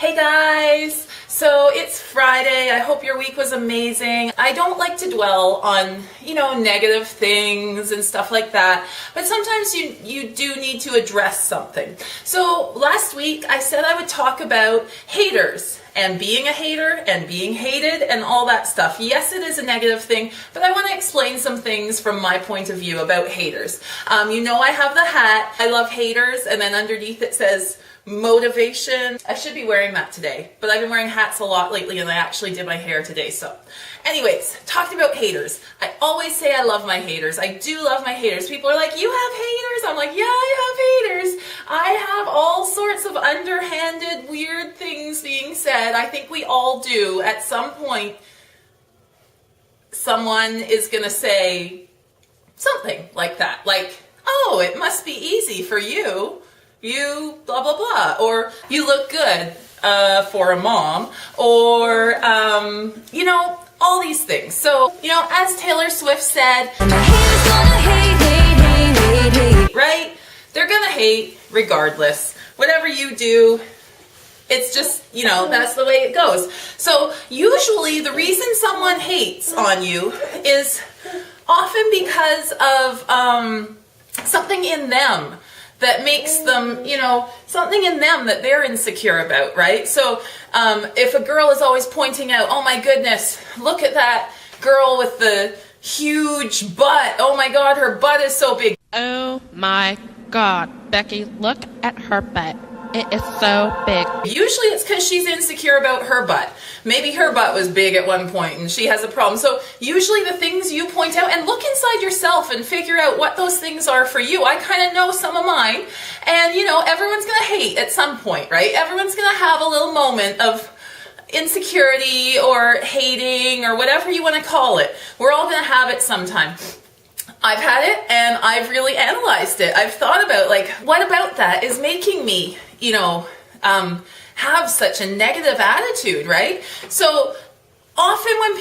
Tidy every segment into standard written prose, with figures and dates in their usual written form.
Hey guys! So it's Friday. I hope your week was amazing. I don't like to dwell on, negative things and stuff like that, but sometimes you do need to address something. So last week I said I would talk about haters and being a hater and being hated and all that stuff. Yes, it is a negative thing, but I want to explain some things from my point of view about haters. I have the hat, I love haters, and then underneath it says motivation. I should be wearing that today, but I've been wearing hats a lot lately and I actually did my hair today. So anyways, talking about haters. I always say I love my haters. I do love my haters. People are like, you have haters? I'm like, yeah, I have haters. I have all sorts of underhanded, weird things being said. I think we all do. At some point, someone is going to say something like that. Like, oh, it must be easy for you. You blah, blah, blah. Or you look good for a mom. Or, all these things. So, as Taylor Swift said, haters gonna hate, right? They're gonna hate regardless. Whatever you do, it's just, that's the way it goes. So usually the reason someone hates on you is often because of something in them that makes them, something in them that they're insecure about, right? So if a girl is always pointing out, oh my goodness, look at that girl with the huge butt. Oh my God, her butt is so big. Oh my God, Becky, look at her butt. It is so big. Usually it's because she's insecure about her butt. Maybe her butt was big at one point and she has a problem. So usually the things you point out, and look inside yourself and figure out what those things are for you. I kind of know some of mine. And, everyone's going to hate at some point, right? Everyone's going to have a little moment of insecurity or hating or whatever you want to call it. We're all going to have it sometime. I've had it and I've really analyzed it. I've thought about what about that is making me, have such a negative attitude, right? So often when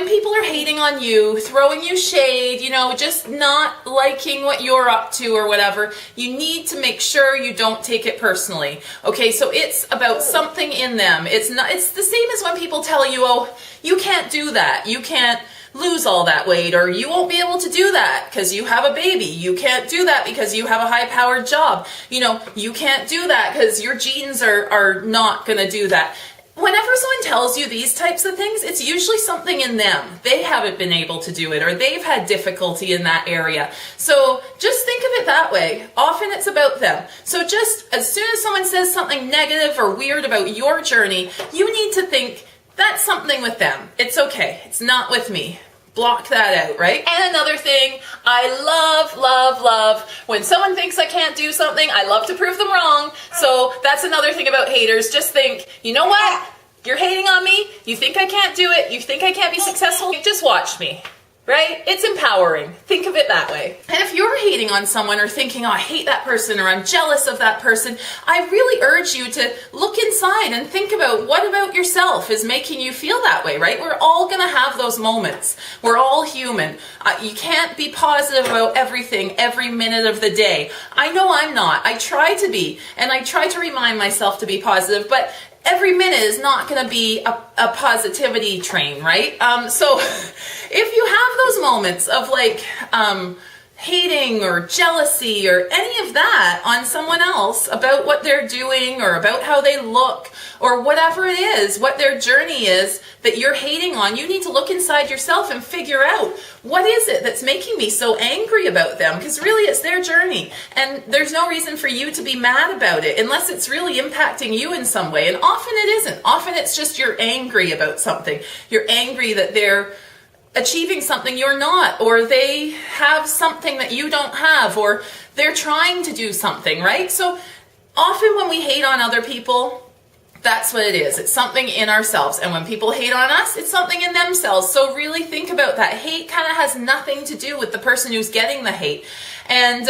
people are hating on you, throwing you shade, just not liking what you're up to or whatever, you need to make sure you don't take it personally. Okay, so it's about something in them. It's the same as when people tell you, oh, you can't do that. You can't lose all that weight, or you won't be able to do that because you have a baby. You can't do that because you have a high-powered job. You can't do that because your genes are not going to do that. Whenever someone tells you these types of things, it's usually something in them. They haven't been able to do it, or they've had difficulty in that area. So just think of it that way. Often it's about them. So just as soon as someone says something negative or weird about your journey, you need to think, that's something with them. It's okay. It's not with me. Block that out, right? And another thing, I love when someone thinks I can't do something, I love to prove them wrong. So that's another thing about haters. Just think, you know what? You're hating on me. You think I can't do it. You think I can't be successful. Just watch me. Right? It's empowering. Think of it that way. And if you're hating on someone or thinking, oh, I hate that person or I'm jealous of that person, I really urge you to look inside and think about what about yourself is making you feel that way, right? We're all going to have those moments. We're all human. You can't be positive about everything every minute of the day. I know I'm not. I try to be, and I try to remind myself to be positive, but every minute is not going to be a positivity train, right? So if you have those moments of hating or jealousy or any of that on someone else about what they're doing or about how they look or whatever it is, what their journey is that you're hating on, you need to look inside yourself and figure out what is it that's making me so angry about them, because really it's their journey and there's no reason for you to be mad about it unless it's really impacting you in some way, and often it isn't. Often it's just you're angry about something. You're angry that they're achieving something you're not, or they have something that you don't have, or they're trying to do something, right? So often when we hate on other people, that's what it is. It's something in ourselves. And when people hate on us, it's something in themselves. So really think about that. Hate kind of has nothing to do with the person who's getting the hate. And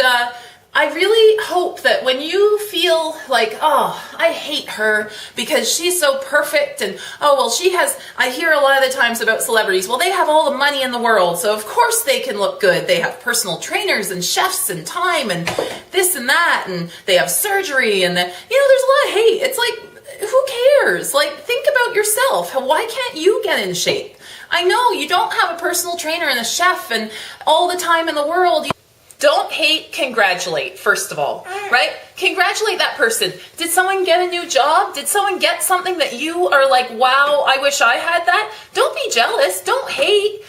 I really hope that when you feel like, oh, I hate her because she's so perfect, and oh, well, she has, I hear a lot of the times about celebrities, well, they have all the money in the world, so of course they can look good. They have personal trainers and chefs and time and this and that, and they have surgery, and there's a lot of hate. It's like, who cares? Like, think about yourself. Why can't you get in shape? I know you don't have a personal trainer and a chef and all the time in the world. Don't hate, congratulate, first of all, right? Congratulate that person. Did someone get a new job? Did someone get something that you are like, wow, I wish I had that? Don't be jealous. Don't hate.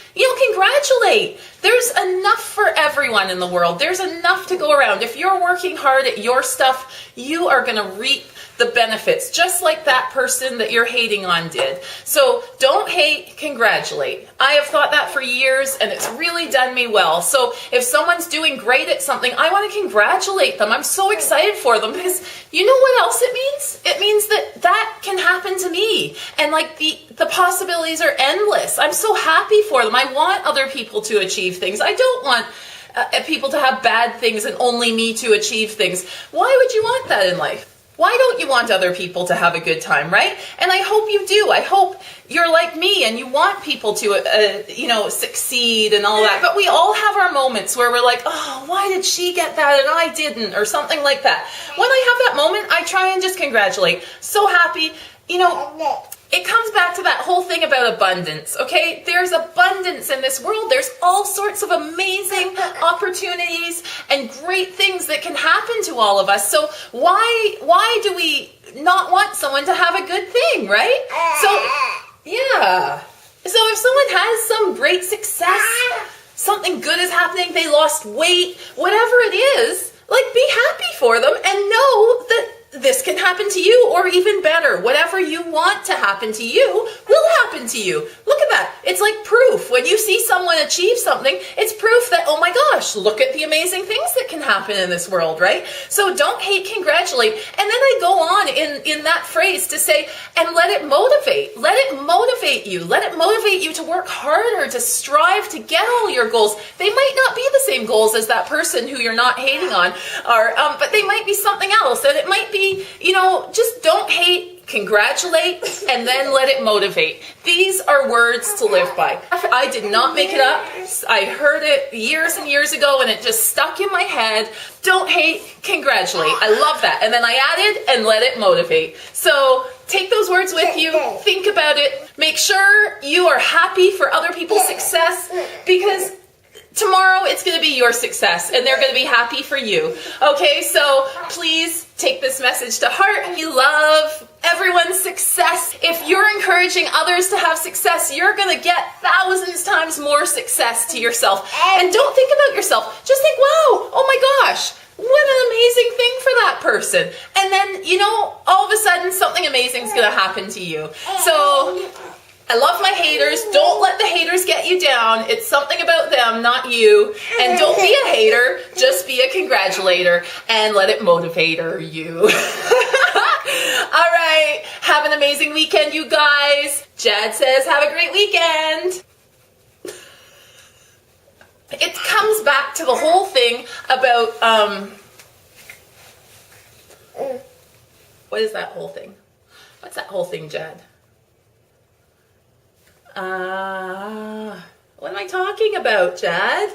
Congratulate. There's enough for everyone in the world. There's enough to go around. If you're working hard at your stuff, you are going to reap the benefits, just like that person that you're hating on did. So don't hate, congratulate. I have thought that for years, and it's really done me well. So if someone's doing great at something, I want to congratulate them. I'm so excited for them, because you know what else it means? It means that can happen to me. And like the possibilities are endless. I'm so happy for them. I want other people to achieve things. I don't want people to have bad things and only me to achieve things. Why would you want that in life? Why don't you want other people to have a good time, right? And I hope you do. I hope you're like me and you want people to, succeed and all that. But we all have our moments where we're like, oh, why did she get that and I didn't, or something like that. When I have that moment, I try and just congratulate. So happy. It comes back to that whole thing about abundance, okay? There's abundance in this world. There's all sorts of amazing opportunities and great things that can happen to all of us. So why do we not want someone to have a good thing, right? So, yeah. So if someone has some great success, something good is happening, they lost weight, whatever it is, like, be happy for them and know that this can happen to you, or even better, whatever you want to happen to you will happen to you. Look at that. It's like proof. When you see someone achieve something, it's proof that, oh my gosh, look at the amazing things that can happen in this world, right? So don't hate, congratulate. And then I go on in that phrase to say, and let it motivate. Let it motivate you. Let it motivate you to work harder, to strive to get all your goals. They might not be the same goals as that person who you're not hating on, but they might be something else. And it might be, just don't hate, congratulate, and then let it motivate. These are words to live by. I did not make it up. I heard it years and years ago, and it just stuck in my head. Don't hate, congratulate. I love that. And then I added, and let it motivate. So take those words with you. Think about it. Make sure you are happy for other people's success, because tomorrow it's going to be your success and they're going to be happy for you. Okay, so please take this message to heart. You love everyone's success. If you're encouraging others to have success, you're going to get thousands times more success to yourself. And don't think about yourself. Just think, wow, oh my gosh, what an amazing thing for that person. And then, all of a sudden something amazing is going to happen to you. So I love my haters. Don't let the haters get you down. It's something about them, not you. And don't be a hater. Just be a congratulator and let it motivate you. All right. Have an amazing weekend, you guys. Jad says, have a great weekend. It comes back to the whole thing about, what is that whole thing? What's that whole thing, Jad? What am I talking about, Jad?